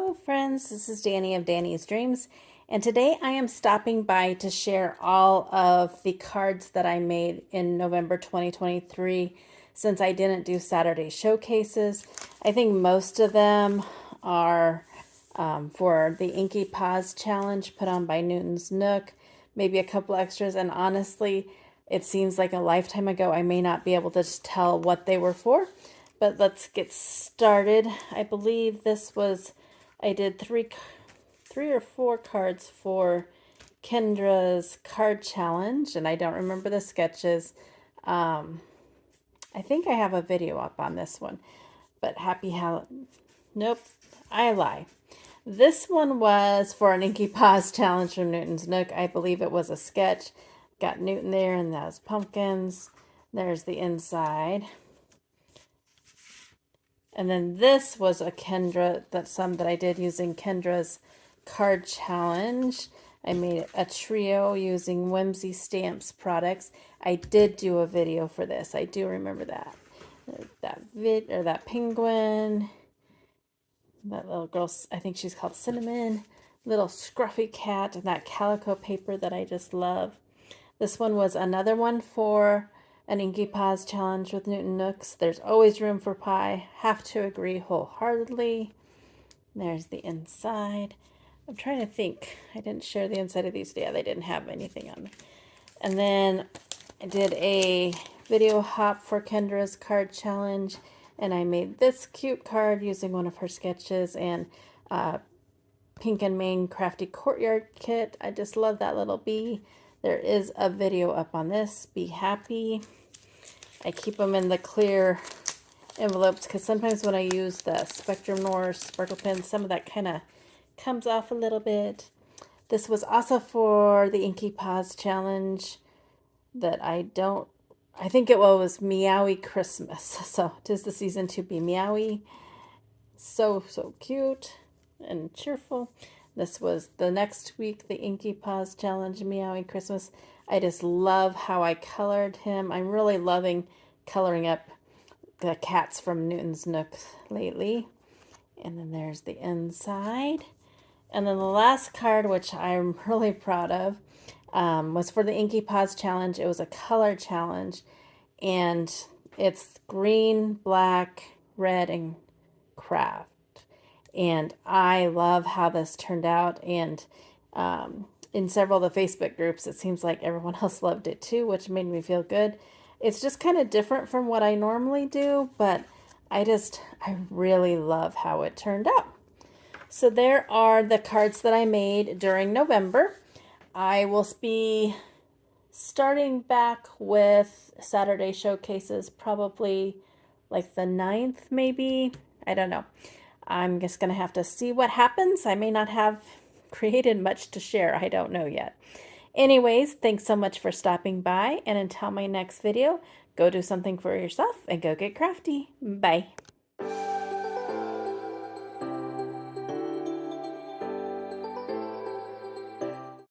Hello friends, this is Danny of Danny's Dreams, and today I am stopping by to share all of the cards that I made in November 2023 since I didn't do Saturday showcases. I think most of them are for the Inky Paws challenge put on by Newton's Nook, maybe a couple extras, and honestly it seems like a lifetime ago. I may not be able to tell what they were for. But let's get started. I believe this was, I did three or four cards for Kendra's card challenge, and I don't remember the sketches. I think I have a video up on this one, but happy Halloween. Nope, I lie. This one was for an Inky Paws challenge from Newton's Nook. I believe it was a sketch. Got Newton there and those pumpkins. There's the inside. And then this was a Kendra, that's some that I did using Kendra's card challenge. I made a trio using Whimsy Stamps products. I did do a video for this. I do remember that. That penguin. That little girl, I think she's called Cinnamon. Little scruffy cat, and that calico paper that I just love. This one was another one for an Inky Paws challenge with Newton Nooks. There's always room for pie. Have to agree wholeheartedly. There's the inside. I'm trying to think. I didn't share the inside of these. Yeah, they didn't have anything on me. And then I did a video hop for Kendra's card challenge, and I made this cute card using one of her sketches and Pink and Main Crafty Courtyard kit. I just love that little bee. There is a video up on this. Be happy. I keep them in the clear envelopes because sometimes when I use the Spectrum Noir sparkle pen, some of that kind of comes off a little bit. This was also for the Inky Paws challenge that I think it was Meowie Christmas. So 'tis the season to be meowie. So cute and cheerful. This was the next week, the Inky Paws challenge, Meowie Christmas. I just love how I colored him. I'm really loving coloring up the cats from Newton's Nook lately. And then there's the inside. And then the last card, which I'm really proud of, was for the Inky Paws challenge. It was a color challenge. And it's green, black, red, and craft. And I love how this turned out. And in several of the Facebook groups, it seems like everyone else loved it too, which made me feel good. It's just kind of different from what I normally do, but I really love how it turned out. So there are the cards that I made during November. I will be starting back with Saturday showcases, probably like the 9th maybe. I don't know. I'm just going to have to see what happens. I may not have created much to share. I don't know yet. Anyways, thanks so much for stopping by. And until my next video, go do something for yourself and go get crafty. Bye.